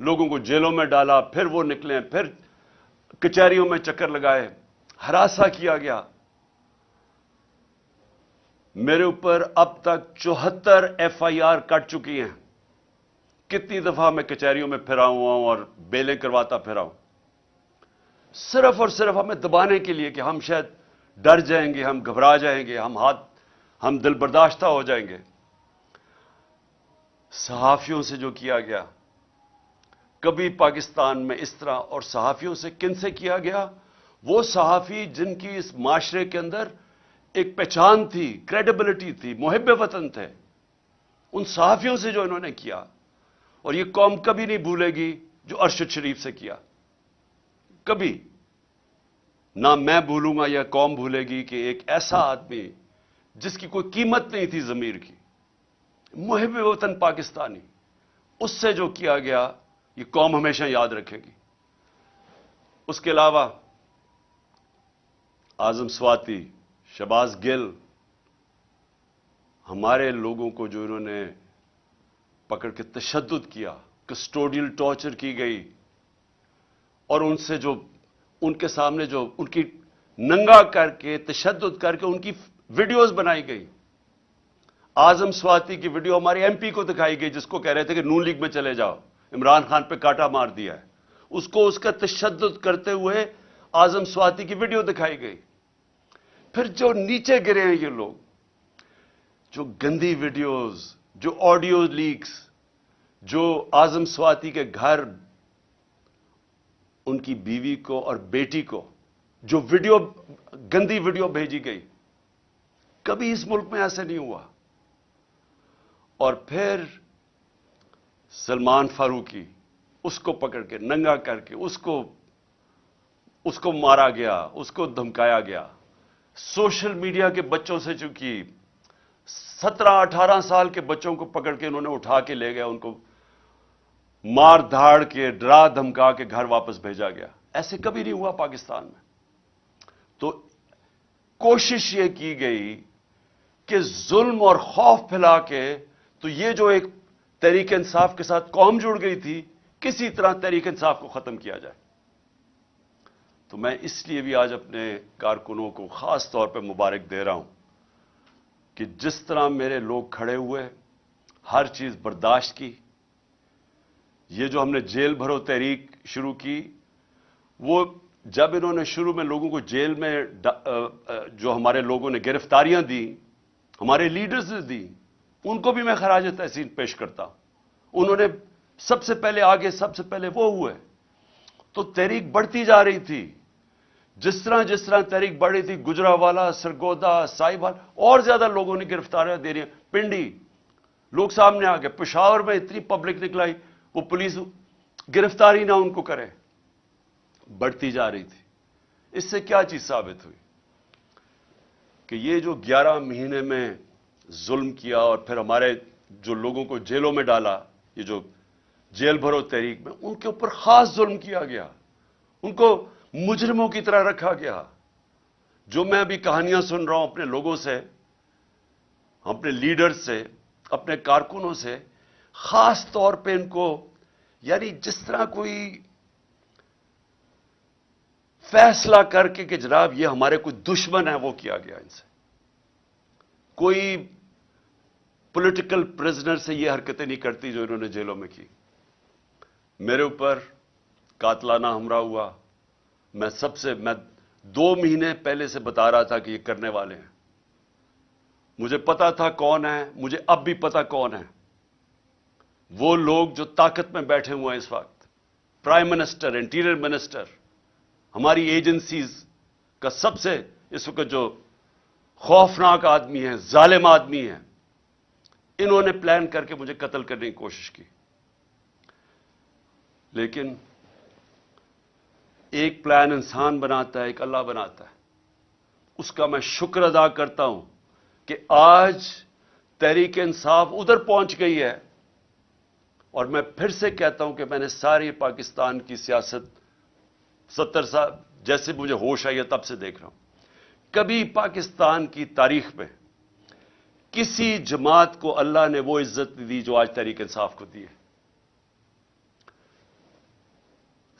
لوگوں کو جیلوں میں ڈالا, پھر وہ نکلے, پھر کچہریوں میں چکر لگائے, ہراساں کیا گیا. میرے اوپر اب تک 74 FIR کٹ چکی ہیں. کتنی دفعہ میں کچہریوں میں پھرا ہوا ہوں اور بیلیں کرواتا پھرا ہوں, صرف اور صرف ہمیں دبانے کے لیے کہ ہم شاید ڈر جائیں گے, ہم گھبرا جائیں گے, ہم دل برداشتہ ہو جائیں گے. صحافیوں سے جو کیا گیا, کبھی پاکستان میں اس طرح, اور صحافیوں سے کن سے کیا گیا؟ وہ صحافی جن کی اس معاشرے کے اندر ایک پہچان تھی, کریڈیبلٹی تھی, محب وطن تھے, ان صحافیوں سے جو انہوں نے کیا. اور یہ قوم کبھی نہیں بھولے گی جو ارشد شریف سے کیا, کبھی نہ میں بھولوں گا یا قوم بھولے گی کہ ایک ایسا آدمی جس کی کوئی قیمت نہیں تھی ضمیر کی, محب وطن پاکستانی, اس سے جو کیا گیا یہ قوم ہمیشہ یاد رکھے گی. اس کے علاوہ اعظم سواتی, شہباز گل, ہمارے لوگوں کو جو انہوں نے پکڑ کے تشدد کیا, کسٹوڈیل ٹارچر کی گئی, اور ان سے جو ان کے سامنے جو ان کی ننگا کر کے تشدد کر کے ان کی ویڈیوز بنائی گئی. اعظم سواتی کی ویڈیو ہمارے MP کو دکھائی گئی جس کو کہہ رہے تھے کہ نون لیگ میں چلے جاؤ, عمران خان پہ کاٹا مار دیا ہے, اس کو اس کا تشدد کرتے ہوئے اعظم سواتی کی ویڈیو دکھائی گئی. پھر جو نیچے گرے ہیں یہ لوگ, جو گندی ویڈیوز, جو آڈیو لیکس, جو اعظم سواتی کے گھر ان کی بیوی کو اور بیٹی کو جو ویڈیو, گندی ویڈیو بھیجی گئی, کبھی اس ملک میں ایسے نہیں ہوا. اور پھر سلمان فاروقی, اس کو پکڑ کے ننگا کر کے اس کو مارا گیا, اس کو دھمکایا گیا. سوشل میڈیا کے بچوں سے چونکہ 17-18 سال کے بچوں کو پکڑ کے انہوں نے اٹھا کے لے گیا, ان کو مار دھاڑ کے ڈرا دھمکا کے گھر واپس بھیجا گیا. ایسے کبھی نہیں ہوا پاکستان میں. تو کوشش یہ کی گئی کہ ظلم اور خوف پھیلا کے, تو یہ جو ایک تحریک انصاف کے ساتھ قوم جڑ گئی تھی, کسی طرح تحریک انصاف کو ختم کیا جائے. تو میں اس لیے بھی آج اپنے کارکنوں کو خاص طور پہ مبارک دے رہا ہوں کہ جس طرح میرے لوگ کھڑے ہوئے, ہر چیز برداشت کی. یہ جو ہم نے جیل بھرو تحریک شروع کی, وہ جب انہوں نے شروع میں لوگوں کو جیل میں جو ہمارے لوگوں نے گرفتاریاں دی, ہمارے لیڈرز نے دی, ان کو بھی میں خراج تحسین پیش کرتا ہوں. انہوں نے سب سے پہلے آگے, سب سے پہلے وہ ہوئے. تو تحریک بڑھتی جا رہی تھی. جس طرح تحریک بڑھ رہی تھی, گجرانوالہ, سرگودا, سائبال, اور زیادہ لوگوں نے گرفتاریاں دے رہی ہیں. پنڈی لوگ سامنے آ گئے. پشاور میں اتنی پبلک نکلائی, وہ پولیس گرفتاری نہ ان کو کرے. بڑھتی جا رہی تھی. اس سے کیا چیز ثابت ہوئی کہ یہ جو 11 مہینے میں ظلم کیا اور پھر ہمارے جو لوگوں کو جیلوں میں ڈالا, یہ جو جیل بھرو تحریک میں, ان کے اوپر خاص ظلم کیا گیا, ان کو مجرموں کی طرح رکھا گیا. جو میں ابھی کہانیاں سن رہا ہوں اپنے لوگوں سے, اپنے لیڈر سے, اپنے کارکنوں سے, خاص طور پہ ان کو, یعنی جس طرح کوئی فیصلہ کر کے کہ جناب یہ ہمارے کوئی دشمن ہے, وہ کیا گیا ان سے. کوئی پولیٹیکل پرزنر سے یہ حرکتیں نہیں کرتی جو انہوں نے جیلوں میں کی. میرے اوپر قاتلانہ حملہ ہوا. میں 2 مہینے پہلے سے بتا رہا تھا کہ یہ کرنے والے ہیں. مجھے پتا تھا کون ہے, مجھے اب بھی پتا کون ہے. وہ لوگ جو طاقت میں بیٹھے ہوئے ہیں اس وقت, پرائم منسٹر, انٹیریئر منسٹر, ہماری ایجنسیز کا سب سے اس وقت جو خوفناک آدمی ہے, ظالم آدمی ہے, انہوں نے پلان کر کے مجھے قتل کرنے کی کوشش کی. لیکن ایک پلان انسان بناتا ہے, ایک اللہ بناتا ہے. اس کا میں شکر ادا کرتا ہوں کہ آج تحریک انصاف ادھر پہنچ گئی ہے. اور میں پھر سے کہتا ہوں کہ میں نے ساری پاکستان کی سیاست 70 سال جیسے مجھے ہوش آئی ہے تب سے دیکھ رہا ہوں. کبھی پاکستان کی تاریخ میں کسی جماعت کو اللہ نے وہ عزت دی جو آج تحریک انصاف کو دی ہے.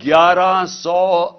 1100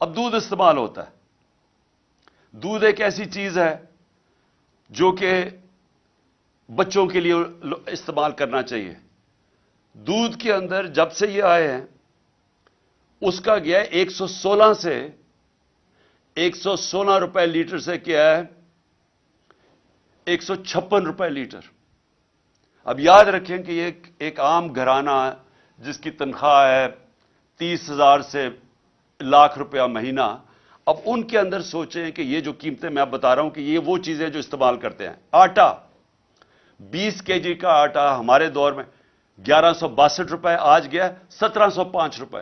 اب دودھ استعمال ہوتا ہے. دودھ ایک ایسی چیز ہے جو کہ بچوں کے لیے استعمال کرنا چاہیے. دودھ کے اندر جب سے یہ آئے ہیں اس کا گیا 116 سے 116 روپے لیٹر سے کیا ہے 156 روپے لیٹر. اب یاد رکھیں کہ یہ ایک عام گھرانہ جس کی تنخواہ ہے 30,000 سے لاکھ روپیہ مہینہ. اب ان کے اندر سوچیں کہ یہ جو قیمتیں میں آپ بتا رہا ہوں کہ یہ وہ چیزیں جو استعمال کرتے ہیں. آٹا 20 کے جی کا آٹا ہمارے دور میں 1162 روپے, آج گیا 1705 روپے.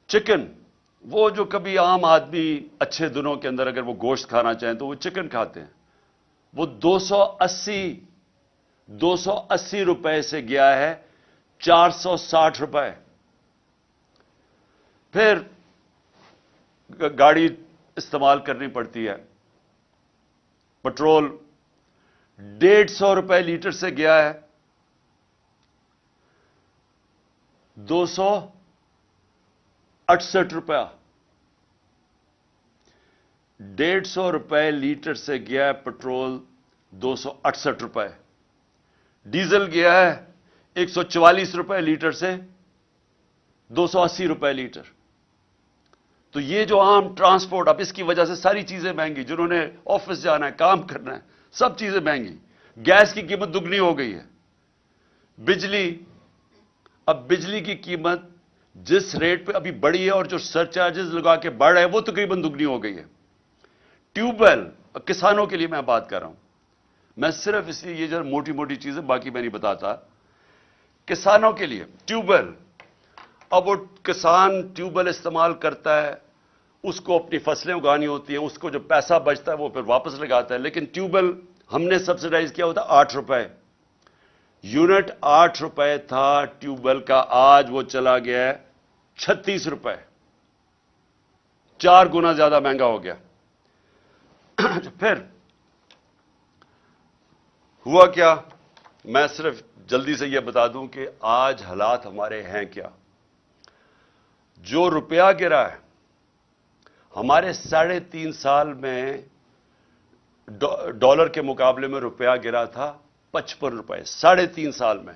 چکن, وہ جو کبھی عام آدمی اچھے دنوں کے اندر اگر وہ گوشت کھانا چاہیں تو وہ چکن کھاتے ہیں, وہ 280 روپے سے گیا ہے 460 روپے. پھر گاڑی استعمال کرنی پڑتی ہے, پٹرول 150 روپے لیٹر سے گیا ہے 268 روپیہ. 150 روپے لیٹر سے گیا ہے پٹرول 268 روپے. ڈیزل گیا ہے 144 روپے لیٹر سے 280 روپے لیٹر. تو یہ جو عام ٹرانسپورٹ, اب اس کی وجہ سے ساری چیزیں مہنگی, جنہوں نے آفس جانا ہے, کام کرنا ہے, سب چیزیں مہنگی. گیس کی قیمت دگنی ہو گئی ہے. بجلی, اب بجلی کی قیمت جس ریٹ پہ ابھی بڑھی ہے اور جو سر چارجز لگا کے بڑھ رہے ہیں وہ تقریباً دگنی ہو گئی ہے. ٹیوب ویل, کسانوں کے لیے میں بات کر رہا ہوں, میں صرف اس لیے یہ جو موٹی موٹی چیزیں باقی میں نہیں بتاتا. کسانوں کے لیے ٹیوب ویل, اب وہ کسان ٹیوب ویل استعمال کرتا ہے, اس کو اپنی فصلیں اگانی ہوتی ہیں, اس کو جو پیسہ بچتا ہے وہ پھر واپس لگاتا ہے. لیکن ٹیوب ویل ہم نے سبسڈائز کیا ہوتا 8 روپے یونٹ. 8 روپے تھا ٹیوب ویل کا, آج وہ چلا گیا ہے 36 روپے, 4 گنا زیادہ مہنگا ہو گیا. پھر ہوا کیا, میں صرف جلدی سے یہ بتا دوں کہ آج حالات ہمارے ہیں کیا. جو روپیہ گرا ہے, ہمارے 3.5 سال میں ڈالر کے مقابلے میں روپیہ گرا تھا 55 روپے 3.5 سال میں.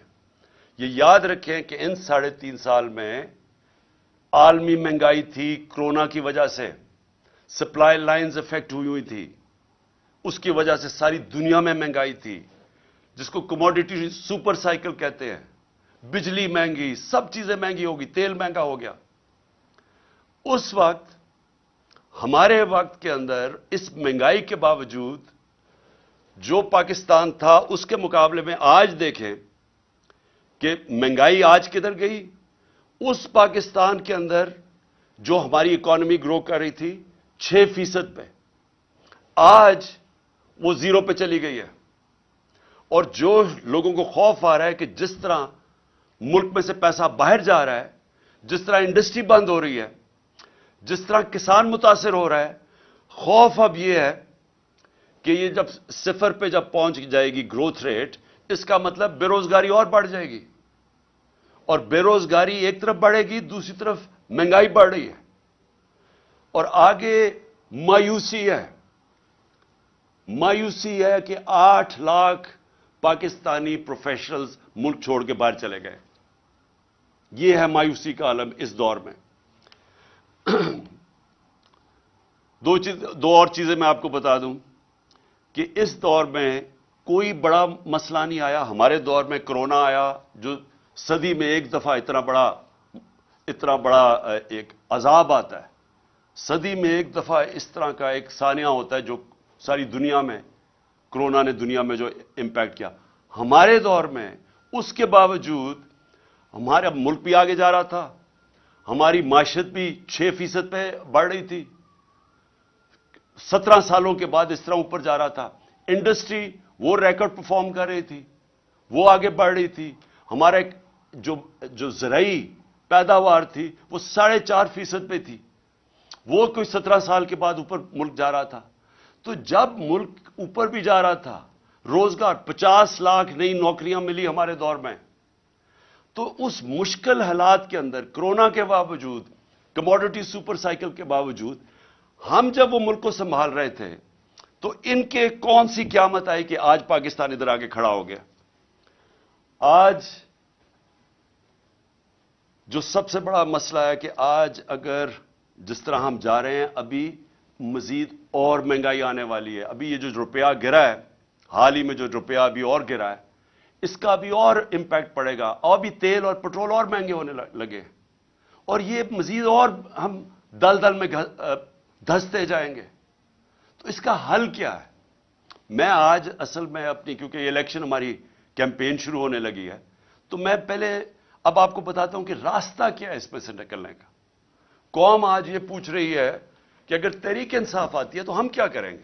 یہ یاد رکھیں کہ ان 3.5 سال میں عالمی مہنگائی تھی, کرونا کی وجہ سے سپلائی لائنز افیکٹ ہوئی تھی, اس کی وجہ سے ساری دنیا میں مہنگائی تھی, جس کو کموڈیٹی سپر سائیکل کہتے ہیں. بجلی مہنگی, سب چیزیں مہنگی ہوگی, تیل مہنگا ہو گیا. اس وقت ہمارے وقت کے اندر اس مہنگائی کے باوجود جو پاکستان تھا اس کے مقابلے میں آج دیکھیں کہ مہنگائی آج کدھر گئی. اس پاکستان کے اندر جو ہماری اکانومی گرو کر رہی تھی 6% پہ, آج وہ 0 پہ چلی گئی ہے. اور جو لوگوں کو خوف آ رہا ہے کہ جس طرح ملک میں سے پیسہ باہر جا رہا ہے, جس طرح انڈسٹری بند ہو رہی ہے, جس طرح کسان متاثر ہو رہا ہے, خوف اب یہ ہے کہ یہ جب 0 پہ جب پہنچ جائے گی گروتھ ریٹ, اس کا مطلب بے روزگاری اور بڑھ جائے گی. اور بے روزگاری ایک طرف بڑھے گی, دوسری طرف مہنگائی بڑھ رہی ہے. اور آگے مایوسی ہے, مایوسی ہے کہ 8 لاکھ پاکستانی پروفیشنلز ملک چھوڑ کے باہر چلے گئے. یہ ہے مایوسی کا عالم اس دور میں. دو اور چیزیں میں آپ کو بتا دوں کہ اس دور میں کوئی بڑا مسئلہ نہیں آیا. ہمارے دور میں کرونا آیا, جو صدی میں ایک دفعہ اتنا بڑا ایک عذاب آتا ہے. صدی میں ایک دفعہ اس طرح کا ایک سانحہ ہوتا ہے جو ساری دنیا میں, کرونا نے دنیا میں جو امپیکٹ کیا. ہمارے دور میں اس کے باوجود ہمارا ملک بھی آگے جا رہا تھا, ہماری معیشت بھی 6% پہ بڑھ رہی تھی, 17 سالوں کے بعد اس طرح اوپر جا رہا تھا. انڈسٹری وہ ریکارڈ پرفارم کر رہی تھی, وہ آگے بڑھ رہی تھی. ہمارا جو زرعی پیداوار تھی وہ 4.5% پہ تھی, وہ کوئی 17 سال کے بعد اوپر ملک جا رہا تھا. تو جب ملک اوپر بھی جا رہا تھا, روزگار 50 لاکھ نئی نوکریاں ملی ہمارے دور میں. تو اس مشکل حالات کے اندر کرونا کے باوجود، کموڈٹی سپر سائیکل کے باوجود، ہم جب وہ ملک کو سنبھال رہے تھے تو ان کے کون سی قیامت آئی کہ آج پاکستان ادھر آگے کھڑا ہو گیا؟ آج جو سب سے بڑا مسئلہ ہے کہ آج اگر جس طرح ہم جا رہے ہیں، ابھی مزید اور مہنگائی آنے والی ہے. ابھی یہ جو روپیہ گرا ہے، حال ہی میں جو روپیہ ابھی اور گرا ہے، اس کا بھی اور امپیکٹ پڑے گا، اور بھی تیل اور پٹرول اور مہنگے ہونے لگے، اور یہ مزید اور ہم دلدل میں دھستے جائیں گے. تو اس کا حل کیا ہے؟ میں آج اصل میں اپنی، کیونکہ یہ الیکشن ہماری کیمپین شروع ہونے لگی ہے، تو میں پہلے اب آپ کو بتاتا ہوں کہ راستہ کیا ہے اس میں سے نکلنے کا. قوم آج یہ پوچھ رہی ہے کہ اگر تحریک انصاف آتی ہے تو ہم کیا کریں گے؟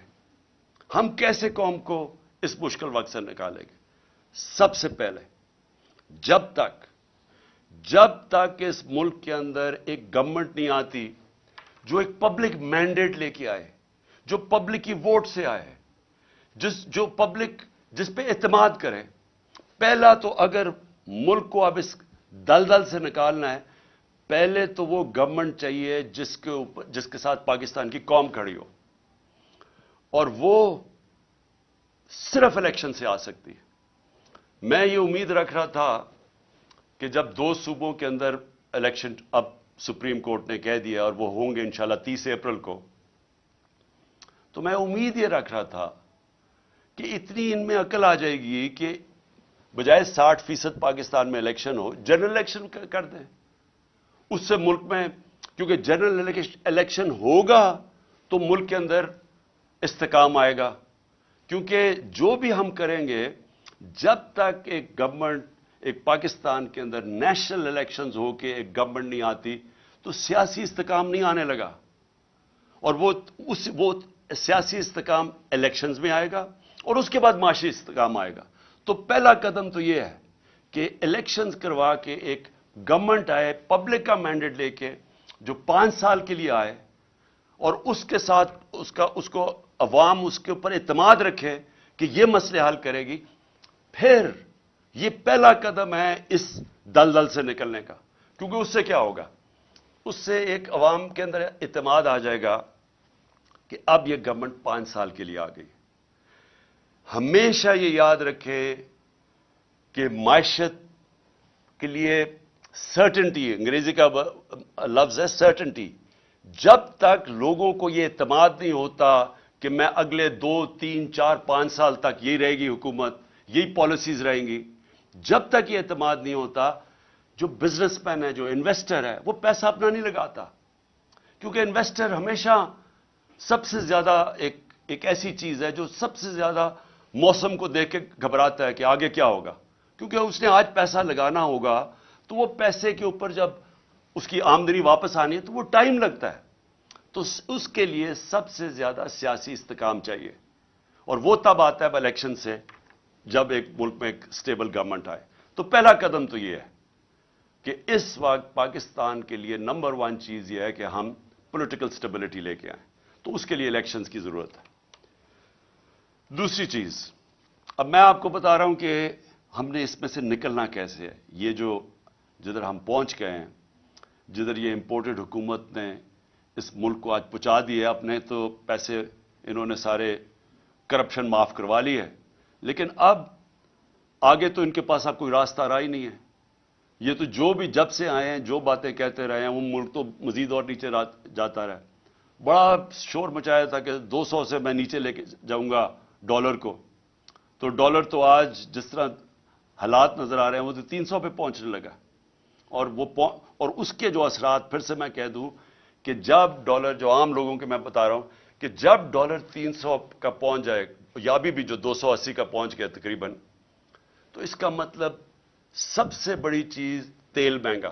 ہم کیسے قوم کو اس مشکل وقت سے نکالیں گے؟ سب سے پہلے جب تک اس ملک کے اندر ایک گورنمنٹ نہیں آتی جو ایک پبلک مینڈیٹ لے کے آئے، جو پبلک کی ووٹ سے آئے، جو پبلک جس پہ اعتماد کرے. پہلا تو اگر ملک کو اب اس دلدل سے نکالنا ہے، پہلے تو وہ گورنمنٹ چاہیے جس کے ساتھ پاکستان کی قوم کھڑی ہو، اور وہ صرف الیکشن سے آ سکتی ہے. میں یہ امید رکھ رہا تھا کہ جب 2 صوبوں کے اندر الیکشن اب سپریم کورٹ نے کہہ دیا اور وہ ہوں گے انشاءاللہ 30 اپریل کو، تو میں امید یہ رکھ رہا تھا کہ اتنی ان میں عقل آ جائے گی کہ بجائے 60% پاکستان میں الیکشن ہو، جنرل الیکشن کر دیں. اس سے ملک میں، کیونکہ جنرل الیکشن ہوگا تو ملک کے اندر استحکام آئے گا. کیونکہ جو بھی ہم کریں گے، جب تک ایک گورنمنٹ، ایک پاکستان کے اندر نیشنل الیکشنز ہو کے ایک گورنمنٹ نہیں آتی، تو سیاسی استحکام نہیں آنے لگا. اور وہ سیاسی استحکام الیکشنز میں آئے گا، اور اس کے بعد معاشی استحکام آئے گا. تو پہلا قدم تو یہ ہے کہ الیکشنز کروا کے ایک گورنمنٹ آئے پبلک کا مینڈیٹ لے کے، جو 5 سال کے لیے آئے، اور اس کے ساتھ اس کو عوام اس کے اوپر اعتماد رکھے کہ یہ مسئلے حل کرے گی. پھر یہ پہلا قدم ہے اس دلدل سے نکلنے کا. کیونکہ اس سے کیا ہوگا؟ اس سے ایک عوام کے اندر اعتماد آ جائے گا کہ اب یہ گورنمنٹ 5 سال کے لیے آ گئی. ہمیشہ یہ یاد رکھے کہ معیشت کے لیے سرٹنٹی، انگریزی کا لفظ ہے سرٹنٹی. جب تک لوگوں کو یہ اعتماد نہیں ہوتا کہ میں اگلے 2 3 4 5 سال تک یہی رہے گی حکومت، یہی پالیسیز رہیں گی، جب تک یہ اعتماد نہیں ہوتا، جو بزنس مین ہے، جو انویسٹر ہے، وہ پیسہ اپنا نہیں لگاتا. کیونکہ انویسٹر ہمیشہ سب سے زیادہ ایک ایسی چیز ہے جو سب سے زیادہ موسم کو دیکھ کے گھبراتا ہے کہ آگے کیا ہوگا. کیونکہ اس نے آج پیسہ لگانا ہوگا تو وہ پیسے کے اوپر جب اس کی آمدنی واپس آنی ہے تو وہ ٹائم لگتا ہے. تو اس کے لیے سب سے زیادہ سیاسی استحکام چاہیے، اور وہ تب آتا ہے الیکشن سے، جب ایک ملک میں ایک سٹیبل گورنمنٹ آئے. تو پہلا قدم تو یہ ہے کہ اس وقت پاکستان کے لیے نمبر 1 چیز یہ ہے کہ ہم پولیٹیکل سٹیبلٹی لے کے آئیں. تو اس کے لیے الیکشنز کی ضرورت ہے. دوسری چیز، اب میں آپ کو بتا رہا ہوں کہ ہم نے اس میں سے نکلنا کیسے ہے. یہ جو جدھر ہم پہنچ گئے ہیں، جدھر یہ امپورٹڈ حکومت نے اس ملک کو آج پہنچا دی ہے، اپنے تو پیسے انہوں نے سارے کرپشن معاف کروا لی ہے، لیکن اب آگے تو ان کے پاس اب کوئی راستہ رہا ہی نہیں ہے. یہ تو جو بھی جب سے آئے ہیں جو باتیں کہتے رہے ہیں، وہ ملک تو مزید اور نیچے جاتا رہا. بڑا شور مچایا تھا کہ 200 سے میں نیچے لے کے جاؤں گا ڈالر کو. تو ڈالر تو آج جس طرح حالات نظر آ رہے ہیں وہ تو 300 پہ پہنچنے لگا. اور اس کے جو اثرات، پھر سے میں کہہ دوں کہ جب ڈالر، جو عام لوگوں کے میں بتا رہا ہوں کہ جب ڈالر 300 کا پہنچ جائے، یا بھی جو 280 کا پہنچ گیا تقریباً، تو اس کا مطلب سب سے بڑی چیز تیل مہنگا.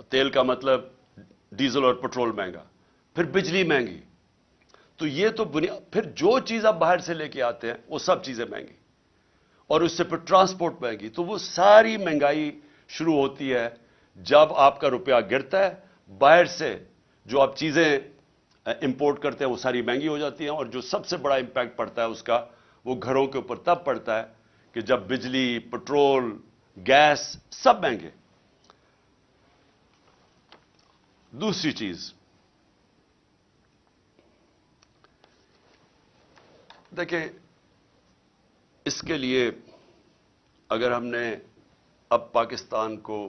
تیل کا مطلب ڈیزل اور پٹرول مہنگا، پھر بجلی مہنگی. تو یہ تو پھر جو چیز آپ باہر سے لے کے آتے ہیں وہ سب چیزیں مہنگی، اور اس سے پھر ٹرانسپورٹ مہنگی. تو وہ ساری مہنگائی شروع ہوتی ہے جب آپ کا روپیہ گرتا ہے. باہر سے جو آپ چیزیں امپورٹ کرتے ہیں وہ ساری مہنگی ہو جاتی ہیں، اور جو سب سے بڑا امپیکٹ پڑتا ہے اس کا، وہ گھروں کے اوپر تب پڑتا ہے کہ جب بجلی، پٹرول، گیس سب مہنگے. دوسری چیز دیکھیں، اس کے لیے اگر ہم نے اب پاکستان کو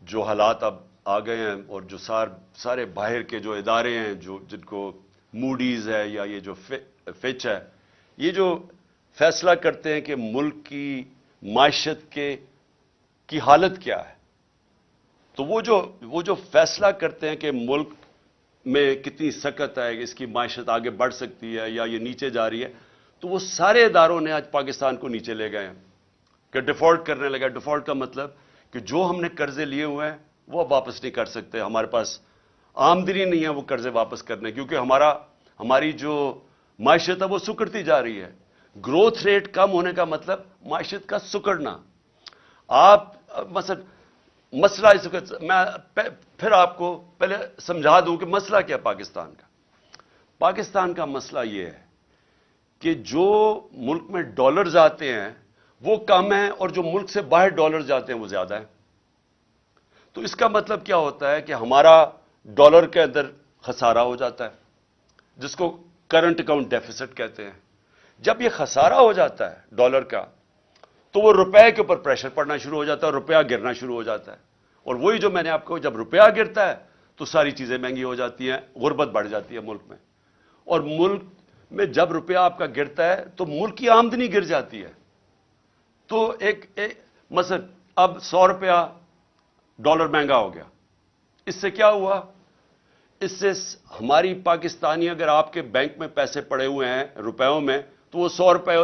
جو حالات اب آ گئے ہیں اور جو سارے باہر کے جو ادارے ہیں جن کو موڈیز ہے یا یہ جو فچ ہے، یہ جو فیصلہ کرتے ہیں کہ ملک کی معیشت کی حالت کیا ہے، تو وہ جو فیصلہ کرتے ہیں کہ ملک میں کتنی سکت ہے، اس کی معیشت آگے بڑھ سکتی ہے یا یہ نیچے جا رہی ہے، تو وہ سارے اداروں نے آج پاکستان کو نیچے لے گئے ہیں کہ ڈیفالٹ کرنے لگا. ڈیفالٹ کا مطلب کہ جو ہم نے قرضے لیے ہوئے ہیں وہ اب واپس نہیں کر سکتے. ہمارے پاس آمدنی نہیں ہے وہ قرضے واپس کرنے، کیونکہ ہماری جو معیشت ہے وہ سکڑتی جا رہی ہے. گروتھ ریٹ کم ہونے کا مطلب معیشت کا سکڑنا. آپ مسئلہ اس وقت میں پھر آپ کو پہلے سمجھا دوں کہ مسئلہ کیا پاکستان کا. پاکستان کا مسئلہ یہ ہے کہ جو ملک میں ڈالرز آتے ہیں وہ کم ہیں اور جو ملک سے باہر ڈالرز جاتے ہیں وہ زیادہ ہیں. تو اس کا مطلب کیا ہوتا ہے کہ ہمارا ڈالر کے اندر خسارہ ہو جاتا ہے، جس کو کرنٹ اکاؤنٹ ڈیفیسٹ کہتے ہیں. جب یہ خسارہ ہو جاتا ہے ڈالر کا تو وہ روپے کے اوپر پریشر پڑنا شروع ہو جاتا ہے اور روپیہ گرنا شروع ہو جاتا ہے. اور وہی جو میں نے آپ کو، جب روپیہ گرتا ہے تو ساری چیزیں مہنگی ہو جاتی ہیں، غربت بڑھ جاتی ہے ملک میں. اور ملک میں جب روپیہ آپ کا گرتا ہے تو ملک کی آمدنی گر جاتی ہے. تو مثلا اب 100 روپیہ ڈالر مہنگا ہو گیا. اس سے کیا ہوا؟ اس سے ہماری پاکستانی، اگر آپ کے بینک میں پیسے پڑے ہوئے ہیں روپیوں میں، تو وہ 100 روپے،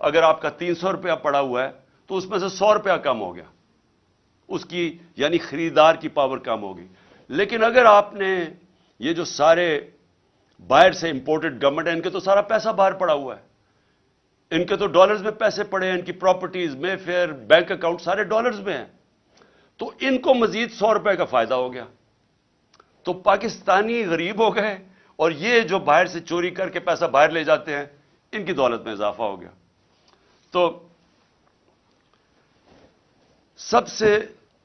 اگر آپ کا 300 روپیہ پڑا ہوا ہے تو اس میں سے 100 روپیہ کم ہو گیا. اس کی یعنی خریدار کی پاور کم ہوگی. لیکن اگر آپ نے یہ جو سارے باہر سے امپورٹڈ گورنمنٹ ہے، ان کے تو سارا پیسہ باہر پڑا ہوا ہے، ان کے تو ڈالرز میں پیسے پڑے ہیں، ان کی پراپرٹیز میں فیئر بینک اکاؤنٹ سارے ڈالرز میں ہیں، تو ان کو مزید 100 روپے کا فائدہ ہو گیا. تو پاکستانی غریب ہو گئے اور یہ جو باہر سے چوری کر کے پیسہ باہر لے جاتے ہیں ان کی دولت میں اضافہ ہو گیا. تو سب سے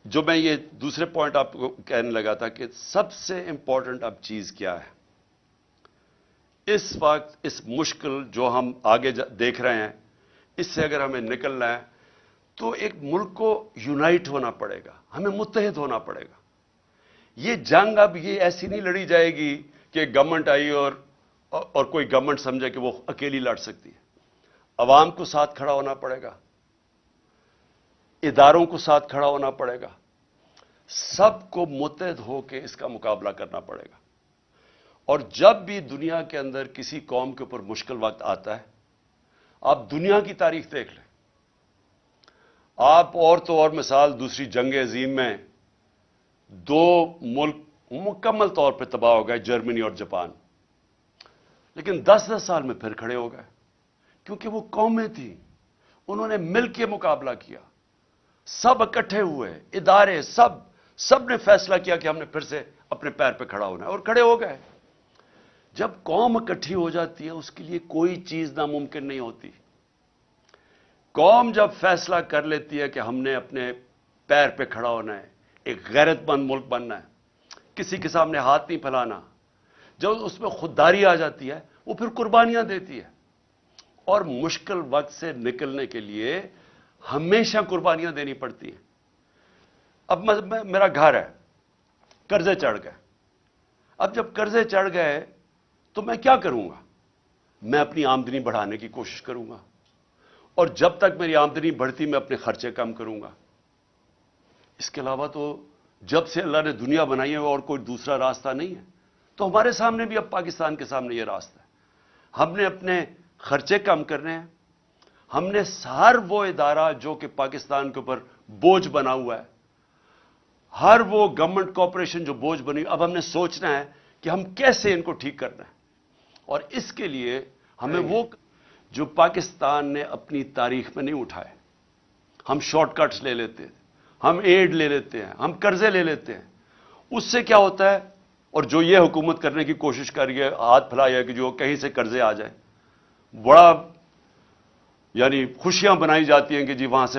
جو میں یہ دوسرے پوائنٹ آپ کو کہنے لگا تھا کہ سب سے امپورٹنٹ اب چیز کیا ہے اس وقت، اس مشکل جو ہم آگے دیکھ رہے ہیں، اس سے اگر ہمیں نکلنا ہے تو ایک ملک کو یونائٹ ہونا پڑے گا، ہمیں متحد ہونا پڑے گا. یہ جنگ اب یہ ایسی نہیں لڑی جائے گی کہ گورنمنٹ آئی اور کوئی گورنمنٹ سمجھے کہ وہ اکیلی لڑ سکتی ہے. عوام کو ساتھ کھڑا ہونا پڑے گا، اداروں کو ساتھ کھڑا ہونا پڑے گا، سب کو متحد ہو کے اس کا مقابلہ کرنا پڑے گا. اور جب بھی دنیا کے اندر کسی قوم کے اوپر مشکل وقت آتا ہے، آپ دنیا کی تاریخ دیکھ لیں، آپ اور تو اور مثال دوسری جنگ عظیم میں 2 ملک مکمل طور پہ تباہ ہو گئے، جرمنی اور جاپان، لیکن 10 سال میں پھر کھڑے ہو گئے کیونکہ وہ قومیں تھیں، انہوں نے مل کے مقابلہ کیا، سب اکٹھے ہوئے، ادارے سب نے فیصلہ کیا کہ ہم نے پھر سے اپنے پیر پہ کھڑا ہونا ہے اور کھڑے ہو گئے. جب قوم اکٹھی ہو جاتی ہے اس کے لیے کوئی چیز ناممکن نہیں ہوتی. قوم جب فیصلہ کر لیتی ہے کہ ہم نے اپنے پیر پہ کھڑا ہونا ہے، ایک غیرت مند ملک بننا ہے، کسی کے سامنے ہاتھ نہیں پھیلانا، جب اس میں خودداری آ جاتی ہے وہ پھر قربانیاں دیتی ہے. اور مشکل وقت سے نکلنے کے لیے ہمیشہ قربانیاں دینی پڑتی ہیں. اب میرا گھر ہے، قرضے چڑھ گئے. اب جب قرضے چڑھ گئے تو میں کیا کروں گا؟ میں اپنی آمدنی بڑھانے کی کوشش کروں گا، اور جب تک میری آمدنی بڑھتی میں اپنے خرچے کم کروں گا. اس کے علاوہ تو جب سے اللہ نے دنیا بنائی ہے اور کوئی دوسرا راستہ نہیں ہے. تو ہمارے سامنے بھی اب پاکستان کے سامنے یہ راستہ ہے. ہم نے اپنے خرچے کم کرنے ہیں، ہم نے ہر وہ ادارہ جو کہ پاکستان کے اوپر بوجھ بنا ہوا ہے، ہر وہ گورنمنٹ کارپوریشن جو بوجھ بنی، اب ہم نے سوچنا ہے کہ ہم کیسے ان کو ٹھیک کرنا ہے. اور اس کے لیے ہمیں وہ جو پاکستان نے اپنی تاریخ میں نہیں اٹھائے، ہم شارٹ کٹس لے لیتے ہیں، ہم ایڈ لے لیتے ہیں، ہم قرضے لے لیتے ہیں. اس سے کیا ہوتا ہے، اور جو یہ حکومت کرنے کی کوشش کر رہی ہے، ہاتھ پھیلایا ہے کہ جو کہیں سے قرضے آ جائیں، بڑا یعنی خوشیاں بنائی جاتی ہیں کہ جی وہاں سے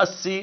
80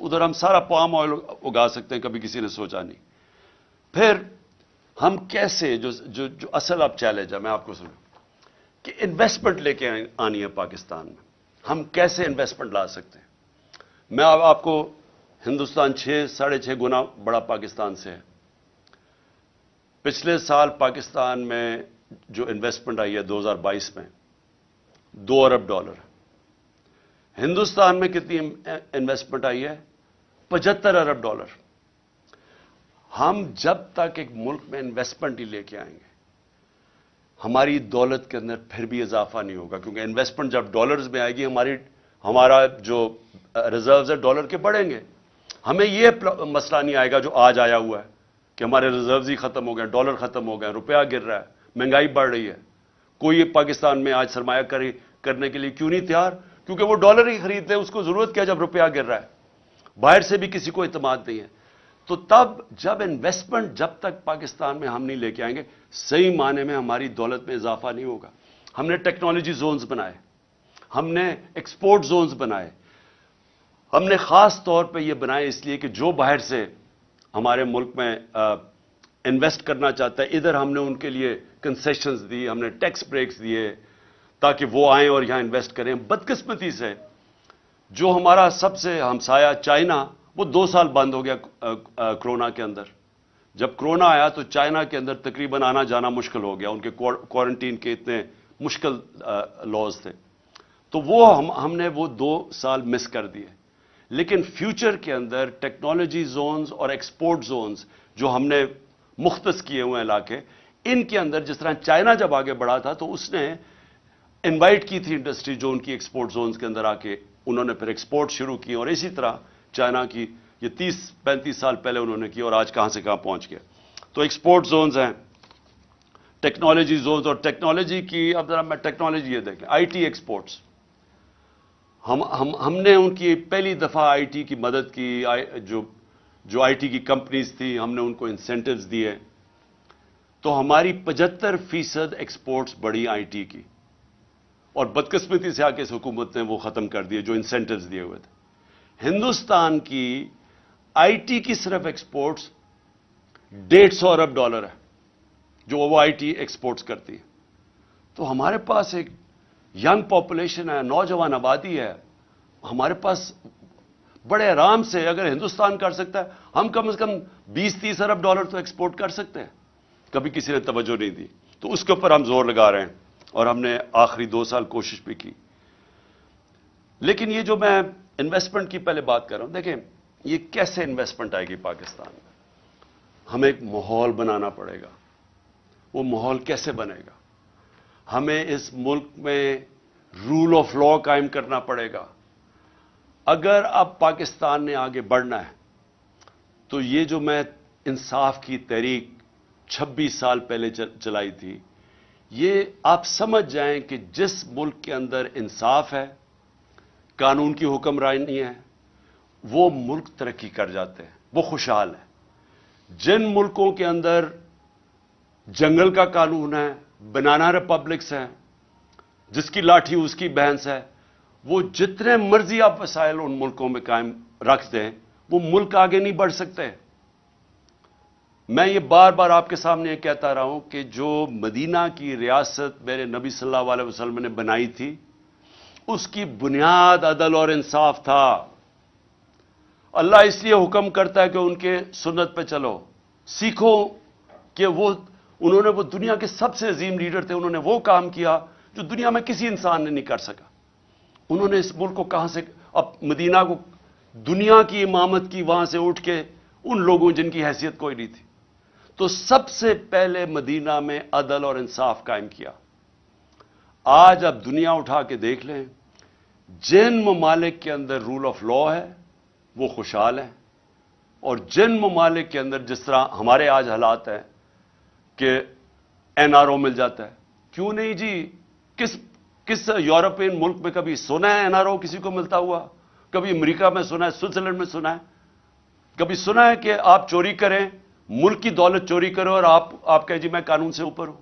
ادھر ہم سارا پام آئل اگا سکتے ہیں, کبھی کسی نے سوچا نہیں. پھر ہم کیسے, جو اصل اب چیلنج ہے میں آپ کو سنوں کہ انویسٹمنٹ لے کے آنی ہے پاکستان میں, ہم کیسے انویسٹمنٹ لا سکتے ہیں. میں آپ کو, ہندوستان 6.5 گنا بڑا پاکستان سے ہے. پچھلے سال پاکستان میں جو انویسٹمنٹ آئی ہے 2022 میں $2 ارب. ہندوستان میں کتنی انویسٹمنٹ آئی ہے؟ $75 ارب. ہم جب تک ایک ملک میں انویسٹمنٹ ہی لے کے آئیں گے, ہماری دولت کے اندر پھر بھی اضافہ نہیں ہوگا, کیونکہ انویسٹمنٹ جب ڈالرز میں آئے گی, ہمارا جو ریزروز ہے ڈالر کے بڑھیں گے. ہمیں یہ مسئلہ نہیں آئے گا جو آج آیا ہوا ہے کہ ہمارے ریزروز ہی ختم ہو گئے, ڈالر ختم ہو گئے, روپیہ گر رہا ہے, مہنگائی بڑھ رہی ہے. کوئی پاکستان میں آج سرمایہ کاری کرنے کے لیے کیوں نہیں تیار؟ کیونکہ وہ ڈالر ہی خریدتے ہیں, اس کو ضرورت کیا جب روپیہ گر رہا ہے. باہر سے بھی کسی کو اعتماد نہیں ہے. تو تب جب انویسٹمنٹ جب تک پاکستان میں ہم نہیں لے کے آئیں گے, صحیح معنی میں ہماری دولت میں اضافہ نہیں ہوگا. ہم نے ٹیکنالوجی زونز بنائے, ہم نے ایکسپورٹ زونز بنائے, ہم نے خاص طور پہ یہ بنائے اس لیے کہ جو باہر سے ہمارے ملک میں انویسٹ کرنا چاہتا ہے, ادھر ہم نے ان کے لیے کنسیشنز دی, ہم نے ٹیکس بریکس دیے تاکہ وہ آئیں اور یہاں انویسٹ کریں. بدقسمتی سے جو ہمارا سب سے ہمسایہ چائنا, وہ 2 سال بند ہو گیا کرونا کے اندر. جب کرونا آیا تو چائنا کے اندر تقریباً آنا جانا مشکل ہو گیا, ان کے کوارنٹین کے اتنے مشکل لاز تھے. تو وہ ہم نے وہ 2 سال مس کر دیے. لیکن فیوچر کے اندر ٹیکنالوجی زونز اور ایکسپورٹ زونز جو ہم نے مختص کیے ہوئے علاقے, ان کے اندر جس طرح چائنا جب آگے بڑھا تھا تو اس نے انوائٹ کی تھی انڈسٹری جو ان کی ایکسپورٹ زونز کے اندر آ کے انہوں نے پھر ایکسپورٹ شروع کی, اور اسی طرح چائنا کی یہ 30-35 سال پہلے انہوں نے کی, اور آج کہاں سے کہاں پہنچ گئے. تو ایکسپورٹ زونز ہیں, ٹیکنالوجی زونز, اور ٹیکنالوجی کی اب ذرا میں ٹیکنالوجی یہ دیکھیں, آئی ٹی ایکسپورٹس. ہم نے ان کی پہلی دفعہ آئی ٹی کی مدد کی, جو آئی ٹی کی کمپنیز تھی ہم نے ان کو انسینٹیوز دیے, تو ہماری 75% ایکسپورٹس بڑی آئی ٹی کی. اور بدقسمتی سے آ کے اس حکومت نے وہ ختم کر دیے جو انسینٹیوز دیے ہوئے تھے. ہندوستان کی آئی ٹی کی صرف ایکسپورٹس $150 ارب ہے جو وہ آئی ٹی ایکسپورٹس کرتی ہے. تو ہمارے پاس ایک ینگ پاپولیشن ہے, نوجوان آبادی ہے, ہمارے پاس بڑے آرام سے اگر ہندوستان کر سکتا ہے, ہم کم از کم $20-30 ارب تو ایکسپورٹ کر سکتے ہیں. کبھی کسی نے توجہ نہیں دی, تو اس کے اوپر ہم زور لگا رہے ہیں, اور ہم نے آخری 2 سال کوشش بھی کی. لیکن یہ جو میں انویسٹمنٹ کی پہلے بات کر رہا ہوں, دیکھیں یہ کیسے انویسٹمنٹ آئے گی پاکستان میں. ہمیں ایک ماحول بنانا پڑے گا. وہ ماحول کیسے بنے گا؟ ہمیں اس ملک میں رول آف لا قائم کرنا پڑے گا. اگر اب پاکستان نے آگے بڑھنا ہے تو یہ جو میں انصاف کی تحریک 26 سال پہلے چلائی تھی, یہ آپ سمجھ جائیں کہ جس ملک کے اندر انصاف ہے, قانون کی حکمرانی ہے, وہ ملک ترقی کر جاتے ہیں, وہ خوشحال ہے. جن ملکوں کے اندر جنگل کا قانون ہے, بنانا ریپبلکس ہیں, جس کی لاٹھی اس کی بھینس ہے, وہ جتنے مرضی آپ وسائل ان ملکوں میں قائم رکھ دیں, وہ ملک آگے نہیں بڑھ سکتے. میں یہ بار بار آپ کے سامنے یہ کہتا رہا ہوں کہ جو مدینہ کی ریاست میرے نبی صلی اللہ علیہ وسلم نے بنائی تھی, اس کی بنیاد عدل اور انصاف تھا. اللہ اس لیے حکم کرتا ہے کہ ان کے سنت پہ چلو, سیکھو کہ انہوں نے وہ دنیا کے سب سے عظیم لیڈر تھے, انہوں نے وہ کام کیا جو دنیا میں کسی انسان نے نہیں کر سکا. انہوں نے اس ملک کو کہاں سے, اب مدینہ کو دنیا کی امامت کی وہاں سے اٹھ کے ان لوگوں جن کی حیثیت کوئی نہیں تھی. تو سب سے پہلے مدینہ میں عدل اور انصاف قائم کیا. آج اب دنیا اٹھا کے دیکھ لیں, جن ممالک کے اندر رول آف لا ہے وہ خوشحال ہیں, اور جن ممالک کے اندر جس طرح ہمارے آج حالات ہیں کہ این آر او مل جاتا ہے. کیوں نہیں جی, کس یورپین ملک میں کبھی سنا ہے این آر او کسی کو ملتا ہوا؟ کبھی امریکہ میں سنا ہے, سوئٹزرلینڈ میں سنا ہے, کبھی سنا ہے کہ آپ چوری کریں, ملک کی دولت چوری کرو اور آپ کہیں جی میں قانون سے اوپر ہوں؟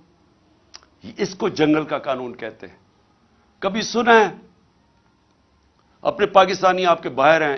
اس کو جنگل کا قانون کہتے ہیں. کبھی سنا ہے؟ اپنے پاکستانی آپ کے باہر ہیں,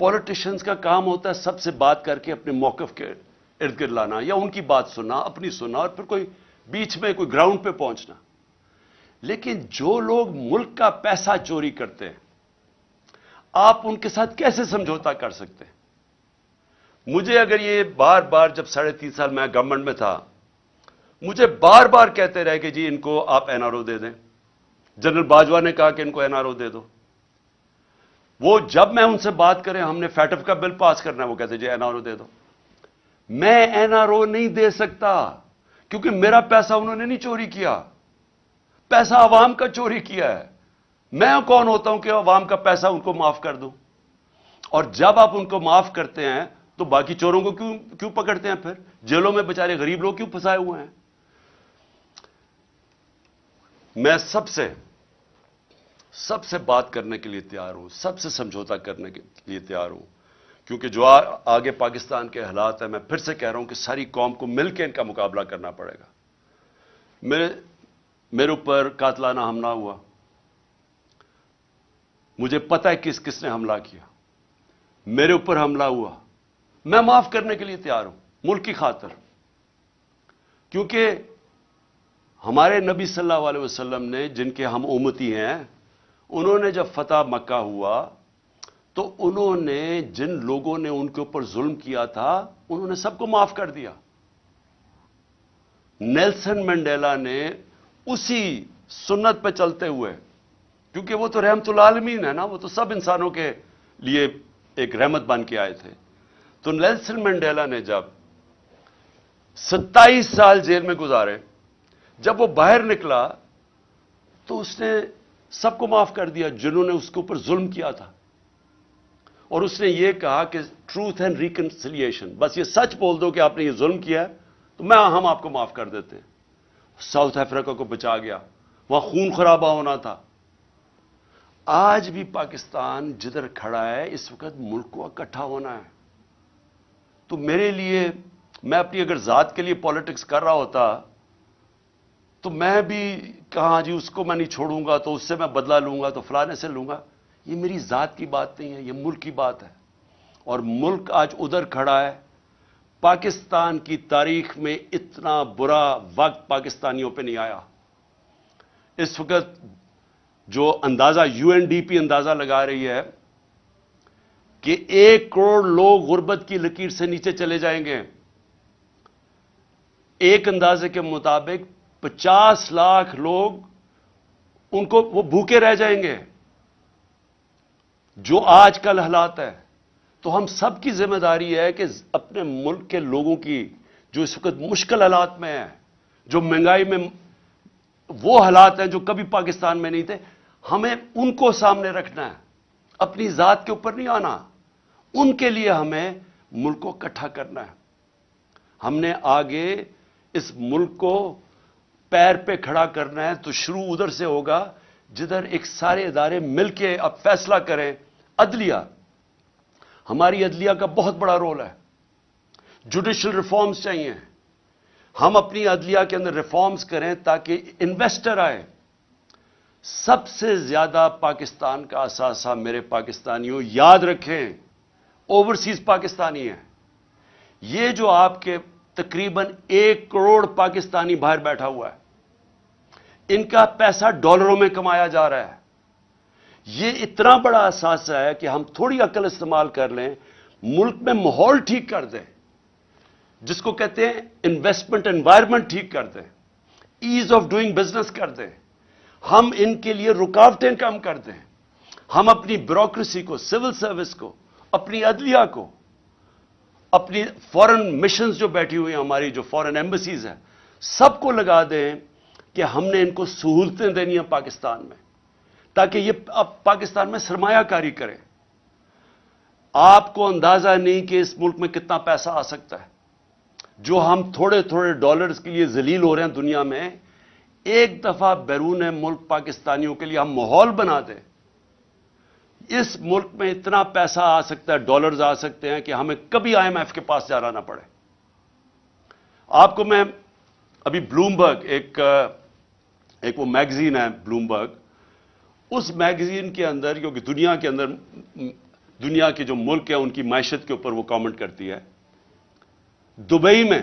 پولیٹیشنز کا کام ہوتا ہے سب سے بات کر کے اپنے موقف کے ارد گرد لانا یا ان کی بات سننا، اپنی سننا، اور پھر کوئی بیچ میں کوئی گراؤنڈ پہ پہنچنا. لیکن جو لوگ ملک کا پیسہ چوری کرتے ہیں، آپ ان کے ساتھ کیسے سمجھوتا کر سکتے ہیں؟ مجھے اگر یہ بار بار، جب 3.5 سال میں گورنمنٹ میں تھا، مجھے بار بار کہتے رہے کہ جی ان کو آپ این آر او دے دیں. جنرل باجوہ نے کہا کہ ان کو این آر او دے دو. وہ جب میں ان سے بات کریں ہم نے فیٹف کا بل پاس کرنا ہے، وہ کہتے جی این آر او دے دو. میں این آر او نہیں دے سکتا کیونکہ میرا پیسہ انہوں نے نہیں چوری کیا، پیسہ عوام کا چوری کیا ہے. میں کون ہوتا ہوں کہ عوام کا پیسہ ان کو معاف کر دوں؟ اور جب آپ ان کو معاف کرتے ہیں تو باقی چوروں کو کیوں پکڑتے ہیں؟ پھر جیلوں میں بیچارے غریب لوگ کیوں پھنسائے ہوئے ہیں؟ میں سب سے بات کرنے کے لیے تیار ہوں، سب سے سمجھوتا کرنے کے لیے تیار ہوں، کیونکہ جو آگے پاکستان کے حالات ہیں، میں پھر سے کہہ رہا ہوں کہ ساری قوم کو مل کے ان کا مقابلہ کرنا پڑے گا. میرے اوپر قاتلانہ حملہ ہوا، مجھے پتہ ہے کس نے حملہ کیا. میرے اوپر حملہ ہوا، میں معاف کرنے کے لیے تیار ہوں ملک کی خاطر، کیونکہ ہمارے نبی صلی اللہ علیہ وسلم نے، جن کے ہم امتی ہیں، انہوں نے جب فتح مکہ ہوا تو انہوں نے جن لوگوں نے ان کے اوپر ظلم کیا تھا انہوں نے سب کو معاف کر دیا. نیلسن منڈیلا نے اسی سنت پہ چلتے ہوئے، کیونکہ وہ تو رحمت العالمین ہے نا، وہ تو سب انسانوں کے لیے ایک رحمت بن کے آئے تھے. تو نیلسن منڈیلا نے جب 27 سال جیل میں گزارے، جب وہ باہر نکلا تو اس نے سب کو معاف کر دیا جنہوں نے اس کے اوپر ظلم کیا تھا. اور اس نے یہ کہا کہ ٹروتھ اینڈ ریکنسیلیشن، بس یہ سچ بول دو کہ آپ نے یہ ظلم کیا ہے تو ہم آپ کو معاف کر دیتے ہیں. ساؤتھ افریقہ کو بچا گیا، وہاں خون خرابہ ہونا تھا. آج بھی پاکستان جدھر کھڑا ہے اس وقت ملک کو اکٹھا ہونا ہے. تو میرے لیے، میں اپنی اگر ذات کے لیے پالیٹکس کر رہا ہوتا تو میں بھی کہاں جی اس کو میں نہیں چھوڑوں گا تو اس سے میں بدلہ لوں گا تو فلانے سے لوں گا. یہ میری ذات کی بات نہیں ہے، یہ ملک کی بات ہے. اور ملک آج ادھر کھڑا ہے. پاکستان کی تاریخ میں اتنا برا وقت پاکستانیوں پہ نہیں آیا. اس وقت جو اندازہ یو این ڈی پی اندازہ لگا رہی ہے کہ 1 کروڑ لوگ غربت کی لکیر سے نیچے چلے جائیں گے. ایک اندازے کے مطابق 50 لاکھ لوگ وہ بھوکے رہ جائیں گے. جو آج کل حالات ہے، تو ہم سب کی ذمہ داری ہے کہ اپنے ملک کے لوگوں کی جو اس وقت مشکل حالات میں ہیں، جو مہنگائی میں وہ حالات ہیں جو کبھی پاکستان میں نہیں تھے، ہمیں ان کو سامنے رکھنا ہے، اپنی ذات کے اوپر نہیں آنا. ان کے لیے ہمیں ملک کو اکٹھا کرنا ہے. ہم نے آگے اس ملک کو پیر پہ کھڑا کرنا ہے تو شروع ادھر سے ہوگا جدھر ایک سارے ادارے مل کے اب فیصلہ کریں. عدلیہ، ہماری عدلیہ کا بہت بڑا رول ہے. جوڈیشل ریفارمز چاہیے. ہم اپنی عدلیہ کے اندر ریفارمز کریں تاکہ انویسٹر آئے. سب سے زیادہ پاکستان کا اثاثہ میرے پاکستانیوں یاد رکھیں اوورسیز پاکستانی ہیں. یہ جو آپ کے تقریباً 1 کروڑ پاکستانی باہر بیٹھا ہوا ہے، ان کا پیسہ ڈالروں میں کمایا جا رہا ہے. یہ اتنا بڑا اثاثہ ہے کہ ہم تھوڑی عقل استعمال کر لیں، ملک میں ماحول ٹھیک کر دیں، جس کو کہتے ہیں انویسٹمنٹ انوائرمنٹ ٹھیک کر دیں، ایز آف ڈوئنگ بزنس کر دیں. ہم ان کے لیے رکاوٹیں کم کر دیں. ہم اپنی بیوروکریسی کو، سول سروس کو، اپنی عدلیہ کو، اپنی فورن مشنز جو بیٹھی ہوئی ہیں، ہماری جو فورن ایمبیسیز ہیں، سب کو لگا دیں کہ ہم نے ان کو سہولتیں دینی ہیں پاکستان میں، تاکہ یہ اب پاکستان میں سرمایہ کاری کریں. آپ کو اندازہ نہیں کہ اس ملک میں کتنا پیسہ آ سکتا ہے. جو ہم تھوڑے تھوڑے ڈالرز کے لیے ذلیل ہو رہے ہیں دنیا میں، ایک دفعہ بیرون ملک پاکستانیوں کے لیے ہم ماحول بنا دیں، اس ملک میں اتنا پیسہ آ سکتا ہے، ڈالرز آ سکتے ہیں کہ ہمیں کبھی آئی ایم ایف کے پاس جانا نہ پڑے. آپ کو میں ابھی بلومبرگ، ایک وہ میگزین ہے بلومبرگ، اس میگزین کے اندر، کیونکہ دنیا کے اندر دنیا کے جو ملک ہیں ان کی معیشت کے اوپر وہ کامنٹ کرتی ہے. دبئی میں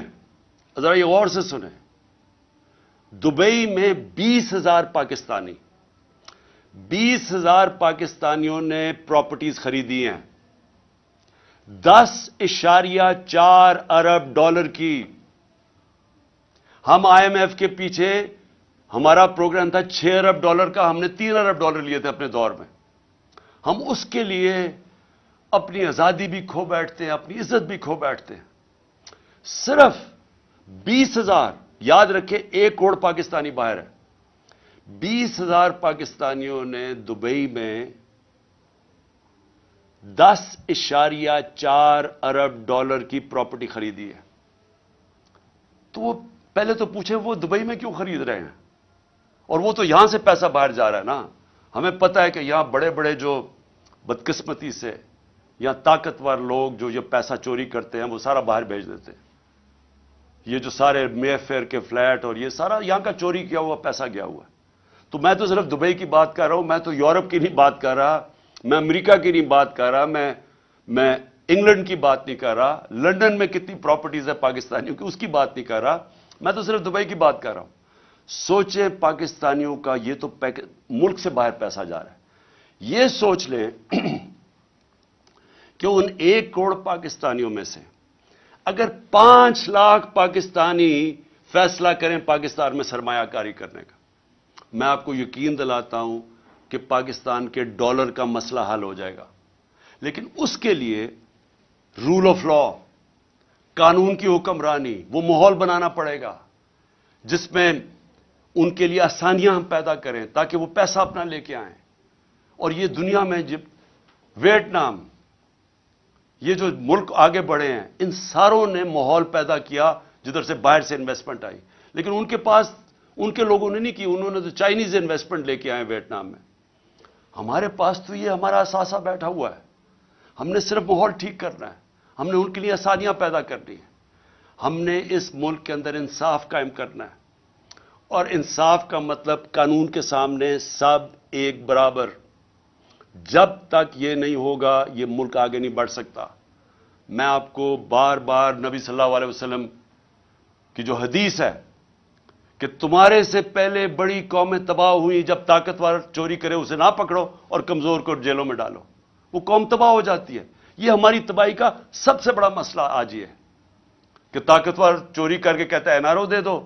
ذرا یہ غور سے سنیں, دبئی میں 20,000 پاکستانی 20,000 پاکستانیوں نے پراپرٹیز خریدی ہیں 10.4 ارب ڈالر کی. ہم آئی ایم ایف کے پیچھے ہمارا پروگرام تھا 6 ارب ڈالر کا, ہم نے 3 ارب ڈالر لیے تھے اپنے دور میں. ہم اس کے لیے اپنی آزادی بھی کھو بیٹھتے ہیں, اپنی عزت بھی کھو بیٹھتے ہیں. صرف 20,000, یاد رکھیں 1 کروڑ پاکستانی باہر ہے, 20,000 پاکستانیوں نے دبئی میں 10.4 ارب ڈالر کی پراپرٹی خریدی ہے. تو وہ پہلے تو پوچھیں وہ دبئی میں کیوں خرید رہے ہیں, اور وہ تو یہاں سے پیسہ باہر جا رہا ہے نا. ہمیں پتہ ہے کہ یہاں بڑے بڑے جو بدقسمتی سے یا طاقتور لوگ جو یہ پیسہ چوری کرتے ہیں وہ سارا باہر بھیج دیتے ہیں. یہ جو سارے مے فیئر کے فلیٹ اور یہ سارا یہاں کا چوری کیا ہوا پیسہ گیا ہوا ہے. تو میں تو صرف دبئی کی بات کر رہا ہوں, میں تو یورپ کی نہیں بات کر رہا, میں امریکہ کی نہیں بات کر رہا, میں انگلینڈ کی بات نہیں کر رہا, لندن میں کتنی پراپرٹیز ہے پاکستانیوں کی اس کی بات نہیں کر رہا, میں تو صرف دبئی کی بات کر رہا ہوں. سوچیں پاکستانیوں کا یہ تو ملک سے باہر پیسہ جا رہا ہے. یہ سوچ لیں کہ ان 1 کروڑ پاکستانیوں میں سے اگر 5 لاکھ پاکستانی فیصلہ کریں پاکستان میں سرمایہ کاری کرنے کا, میں آپ کو یقین دلاتا ہوں کہ پاکستان کے ڈالر کا مسئلہ حل ہو جائے گا. لیکن اس کے لیے رول آف لا, قانون کی حکمرانی, وہ ماحول بنانا پڑے گا جس میں ان کے لیے آسانیاں ہم پیدا کریں تاکہ وہ پیسہ اپنا لے کے آئیں. اور یہ دنیا میں جب ویتنام, یہ جو ملک آگے بڑھے ہیں, ان ساروں نے ماحول پیدا کیا جدھر سے باہر سے انویسٹمنٹ آئی. لیکن ان کے پاس ان کے لوگوں نے نہیں کی, انہوں نے تو چائنیز انویسٹمنٹ لے کے آئے ویتنام میں. ہمارے پاس تو یہ ہمارا اثاثہ بیٹھا ہوا ہے, ہم نے صرف ماحول ٹھیک کرنا ہے, ہم نے ان کے لیے آسانیاں پیدا کرنی ہیں, ہم نے اس ملک کے اندر انصاف قائم کرنا ہے. اور انصاف کا مطلب قانون کے سامنے سب ایک برابر. جب تک یہ نہیں ہوگا یہ ملک آگے نہیں بڑھ سکتا. میں آپ کو بار بار نبی صلی اللہ علیہ وسلم کی جو حدیث ہے کہ تمہارے سے پہلے بڑی قومیں تباہ ہوئی, جب طاقتور چوری کرے اسے نہ پکڑو اور کمزور کو جیلوں میں ڈالو, وہ قوم تباہ ہو جاتی ہے. یہ ہماری تباہی کا سب سے بڑا مسئلہ آج یہ ہے کہ طاقتور چوری کر کے کہتا ہے این آر او دے دو,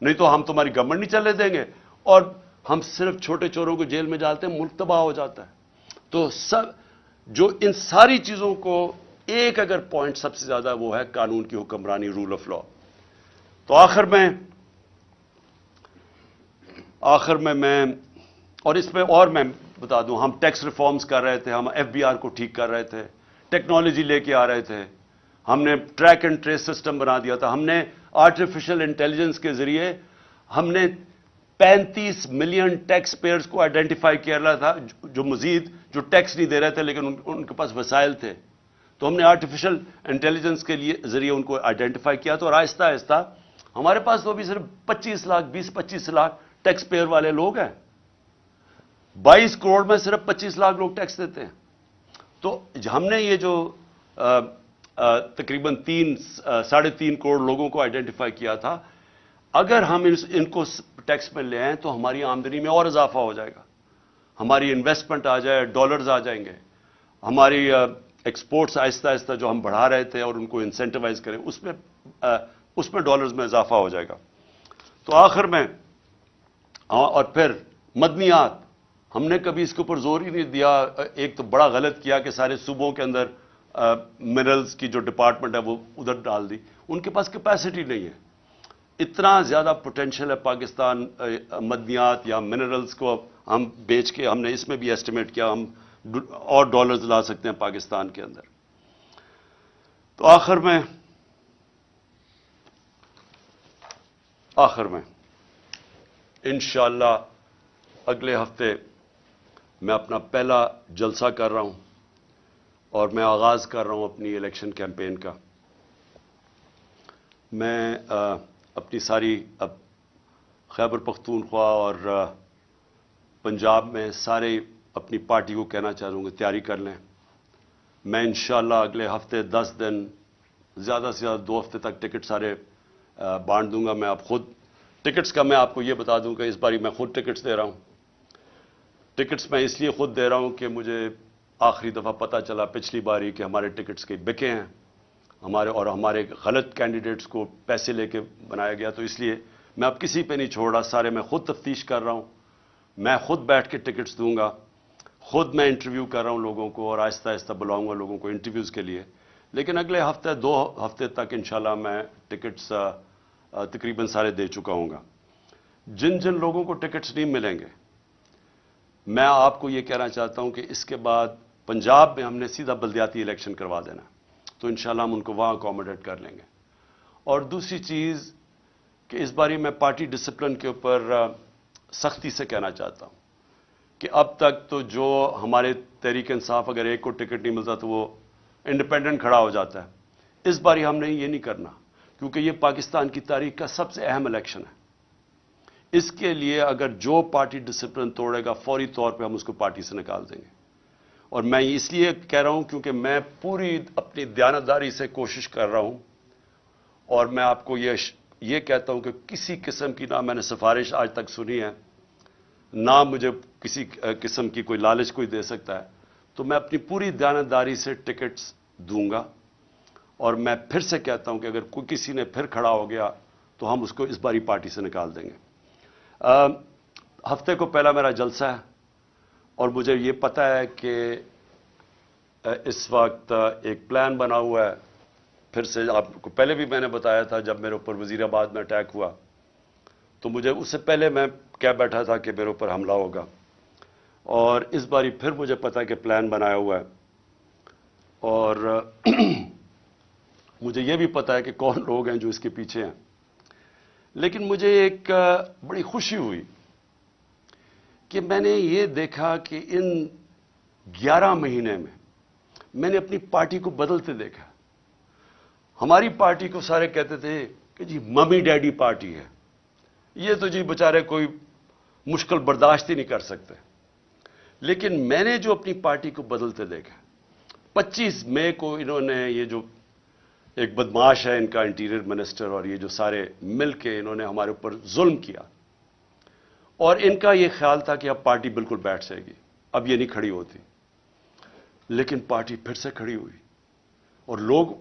نہیں تو ہم تمہاری گورنمنٹ نہیں چلنے دیں گے, اور ہم صرف چھوٹے چوروں کو جیل میں ڈالتے ہیں, ملک تباہ ہو جاتا ہے. تو جو ان ساری چیزوں کو ایک اگر پوائنٹ سب سے زیادہ وہ ہے قانون کی حکمرانی, رول آف لا. تو آخر میں اور اس میں اور میں بتا دوں, ہم ٹیکس ریفارمز کر رہے تھے, ہم ایف بی آر کو ٹھیک کر رہے تھے, ٹیکنالوجی لے کے آ رہے تھے, ہم نے ٹریک اینڈ ٹریس سسٹم بنا دیا تھا, ہم نے آرٹیفیشل انٹیلیجنس کے ذریعے ہم نے 35 ملین ٹیکس پیئرز کو آئیڈینٹیفائی کیا رہا تھا جو مزید جو ٹیکس نہیں دے رہے تھے لیکن ان کے پاس وسائل تھے. تو ہم نے آرٹیفیشل انٹیلیجنس کے ذریعے ان کو آئیڈینٹیفائی کیا. تو اور آہستہ آہستہ ہمارے پاس تو ابھی صرف 20-25 لاکھ ٹیکس پیئر والے لوگ ہیں. 22 کروڑ میں صرف 25 لاکھ لوگ ٹیکس دیتے ہیں. تو ہم نے یہ جو تقریباً 3.5 کروڑ لوگوں کو آئیڈینٹیفائی کیا تھا, اگر ہم ان کو ٹیکس میں لے آئیں تو ہماری آمدنی میں اور اضافہ ہو جائے گا, ہماری انویسٹمنٹ آ جائے, ڈالرز آ جائیں گے, ہماری ایکسپورٹس آہستہ آہستہ جو ہم بڑھا رہے تھے اور ان کو انسینٹیوائز کریں اس میں ڈالرز میں اضافہ ہو جائے گا. تو آخر میں اور پھر مدنیات, ہم نے کبھی اس کے اوپر زور ہی نہیں دیا. ایک تو بڑا غلط کیا کہ سارے صوبوں کے اندر منرلز کی جو ڈپارٹمنٹ ہے وہ ادھر ڈال دی. ان کے پاس کیپیسٹی نہیں ہے. اتنا زیادہ پوٹینشیل ہے پاکستان مدنیات یا منرلز کو ہم بیچ کے, ہم نے اس میں بھی ایسٹیمیٹ کیا ہم اور ڈالرز لا سکتے ہیں پاکستان کے اندر. تو آخر میں انشاءاللہ اگلے ہفتے میں اپنا پہلا جلسہ کر رہا ہوں اور میں آغاز کر رہا ہوں اپنی الیکشن کیمپین کا. میں اپنی ساری اب خیبر پختونخوا اور پنجاب میں سارے اپنی پارٹی کو کہنا چاہوں گا تیاری کر لیں. میں انشاءاللہ اگلے ہفتے 10 دن زیادہ سے زیادہ 2 ہفتے تک ٹکٹ سارے بانٹ دوں گا. میں اب خود ٹکٹس کا میں آپ کو یہ بتا دوں کہ اس باری میں خود ٹکٹس دے رہا ہوں. ٹکٹس میں اس لیے خود دے رہا ہوں کہ مجھے آخری دفعہ پتہ چلا پچھلی باری کہ ہمارے ٹکٹس کے بکے ہیں ہمارے غلط کینڈیڈیٹس کو پیسے لے کے بنایا گیا. تو اس لیے میں اب کسی پہ نہیں چھوڑ رہا, سارے میں خود تفتیش کر رہا ہوں. میں خود بیٹھ کے ٹکٹس دوں گا, خود میں انٹرویو کر رہا ہوں لوگوں کو, اور آہستہ آہستہ بلاؤں گا لوگوں کو انٹرویوز کے لیے. لیکن اگلے ہفتے 2 ہفتے تک انشاءاللہ میں ٹکٹس تقریباً سارے دے چکا ہوں گا. جن جن لوگوں کو ٹکٹس نہیں ملیں گے, میں آپ کو یہ کہنا چاہتا ہوں کہ اس کے بعد پنجاب میں ہم نے سیدھا بلدیاتی الیکشن کروا دینا, تو انشاءاللہ ہم ان کو وہاں اکوموڈیٹ کر لیں گے. اور دوسری چیز کہ اس باری میں پارٹی ڈسپلن کے اوپر سختی سے کہنا چاہتا ہوں کہ اب تک تو جو ہمارے تحریک انصاف اگر ایک کو ٹکٹ نہیں ملتا تو وہ انڈیپینڈنٹ کھڑا ہو جاتا ہے. اس باری ہم نے یہ نہیں کرنا, کیونکہ یہ پاکستان کی تاریخ کا سب سے اہم الیکشن ہے. اس کے لیے اگر جو پارٹی ڈسپلن توڑے گا فوری طور پہ ہم اس کو پارٹی سے نکال دیں گے. اور میں اس لیے کہہ رہا ہوں کیونکہ میں پوری اپنی دیانتداری سے کوشش کر رہا ہوں, اور میں آپ کو یہ کہتا ہوں کہ کسی قسم کی نہ میں نے سفارش آج تک سنی ہے, نہ مجھے کسی قسم کی کوئی لالچ کوئی دے سکتا ہے. تو میں اپنی پوری دیانتداری سے ٹکٹس دوں گا, اور میں پھر سے کہتا ہوں کہ اگر کوئی کسی نے پھر کھڑا ہو گیا تو ہم اس کو اس باری پارٹی سے نکال دیں گے. ہفتے کو پہلا میرا جلسہ ہے, اور مجھے یہ پتہ ہے کہ اس وقت ایک پلان بنا ہوا ہے. پھر سے آپ کو پہلے بھی میں نے بتایا تھا, جب میرے اوپر وزیر آباد میں اٹیک ہوا تو مجھے اس سے پہلے میں کہہ بیٹھا تھا کہ میرے اوپر حملہ ہوگا, اور اس باری پھر مجھے پتا ہے کہ پلان بنایا ہوا ہے. اور مجھے یہ بھی پتا ہے کہ کون لوگ ہیں جو اس کے پیچھے ہیں. لیکن مجھے ایک بڑی خوشی ہوئی کہ میں نے یہ دیکھا کہ ان 11 مہینے میں نے اپنی پارٹی کو بدلتے دیکھا. ہماری پارٹی کو سارے کہتے تھے کہ جی ممی ڈیڈی پارٹی ہے, یہ تو جی بیچارے کوئی مشکل برداشت ہی نہیں کر سکتے. لیکن میں نے جو اپنی پارٹی کو بدلتے دیکھا, 25 مئی کو انہوں نے, یہ جو ایک بدماش ہے ان کا انٹیریئر منسٹر, اور یہ جو سارے مل کے انہوں نے ہمارے اوپر ظلم کیا, اور ان کا یہ خیال تھا کہ اب پارٹی بالکل بیٹھ جائے گی, اب یہ نہیں کھڑی ہوتی. لیکن پارٹی پھر سے کھڑی ہوئی, اور لوگ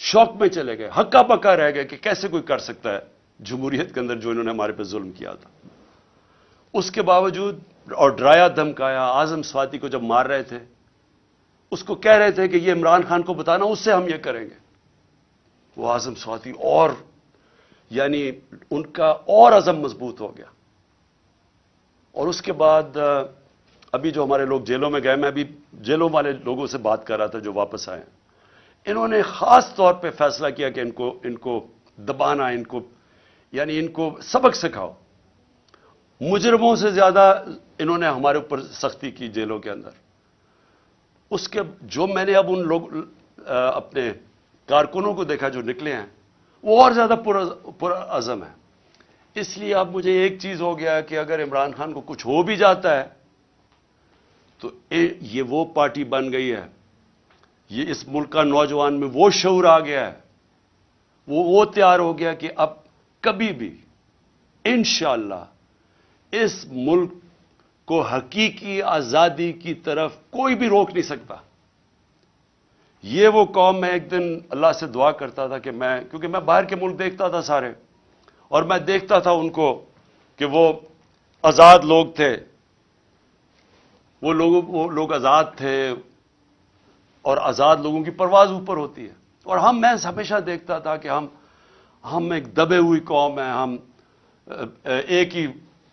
شوق میں چلے گئے, ہکا بکا رہ گئے کہ کیسے کوئی کر سکتا ہے جمہوریت کے اندر جو انہوں نے ہمارے پہ ظلم کیا تھا. اس کے باوجود, اور ڈرایا دھمکایا, اعظم سواتی کو جب مار رہے تھے اس کو کہہ رہے تھے کہ یہ عمران خان کو بتانا, اس سے ہم یہ کریں گے. وہ اعظم سواتی اور یعنی ان کا اور عزم مضبوط ہو گیا. اور اس کے بعد ابھی جو ہمارے لوگ جیلوں میں گئے, میں ابھی جیلوں والے لوگوں سے بات کر رہا تھا جو واپس آئے, انہوں نے خاص طور پہ فیصلہ کیا کہ ان کو دبانا, ان کو سبق سکھاؤ. مجرموں سے زیادہ انہوں نے ہمارے اوپر سختی کی جیلوں کے اندر. اس کے جو میں نے اب ان لوگ اپنے کارکنوں کو دیکھا جو نکلے ہیں, وہ اور زیادہ پر عزم ہے. اس لیے اب مجھے ایک چیز ہو گیا کہ اگر عمران خان کو کچھ ہو بھی جاتا ہے تو یہ وہ پارٹی بن گئی ہے, یہ اس ملک کا نوجوان میں وہ شعور آ گیا ہے, وہ تیار ہو گیا کہ اب کبھی بھی انشاءاللہ اس ملک کو حقیقی آزادی کی طرف کوئی بھی روک نہیں سکتا. یہ وہ قوم, میں ایک دن اللہ سے دعا کرتا تھا کہ کیونکہ میں باہر کے ملک دیکھتا تھا سارے, اور میں دیکھتا تھا ان کو کہ وہ آزاد لوگ تھے, وہ لوگ آزاد تھے, اور آزاد لوگوں کی پرواز اوپر ہوتی ہے. اور میں ہمیشہ دیکھتا تھا کہ ہم ایک دبے ہوئی قوم ہیں, ہم ایک ہی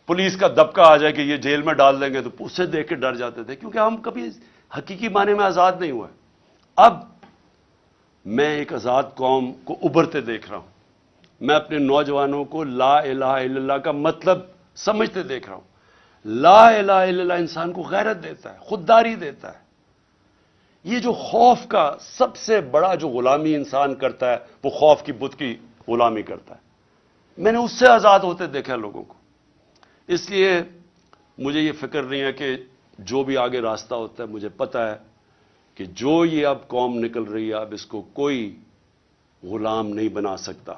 پولیس کا دبکا آ جائے کہ یہ جیل میں ڈال دیں گے تو اس سے دیکھ کے ڈر جاتے تھے, کیونکہ ہم کبھی حقیقی معنی میں آزاد نہیں ہوئے. اب میں ایک آزاد قوم کو ابھرتے دیکھ رہا ہوں. میں اپنے نوجوانوں کو لا الہ الا اللہ کا مطلب سمجھتے دیکھ رہا ہوں. لا الہ الا اللہ انسان کو غیرت دیتا ہے, خودداری دیتا ہے. یہ جو خوف کا سب سے بڑا جو غلامی انسان کرتا ہے, وہ خوف کی بت کی غلامی کرتا ہے. میں نے اس سے آزاد ہوتے دیکھا لوگوں کو. اس لیے مجھے یہ فکر نہیں ہے کہ جو بھی آگے راستہ ہوتا ہے, مجھے پتا ہے کہ جو یہ اب قوم نکل رہی ہے اب اس کو کوئی غلام نہیں بنا سکتا.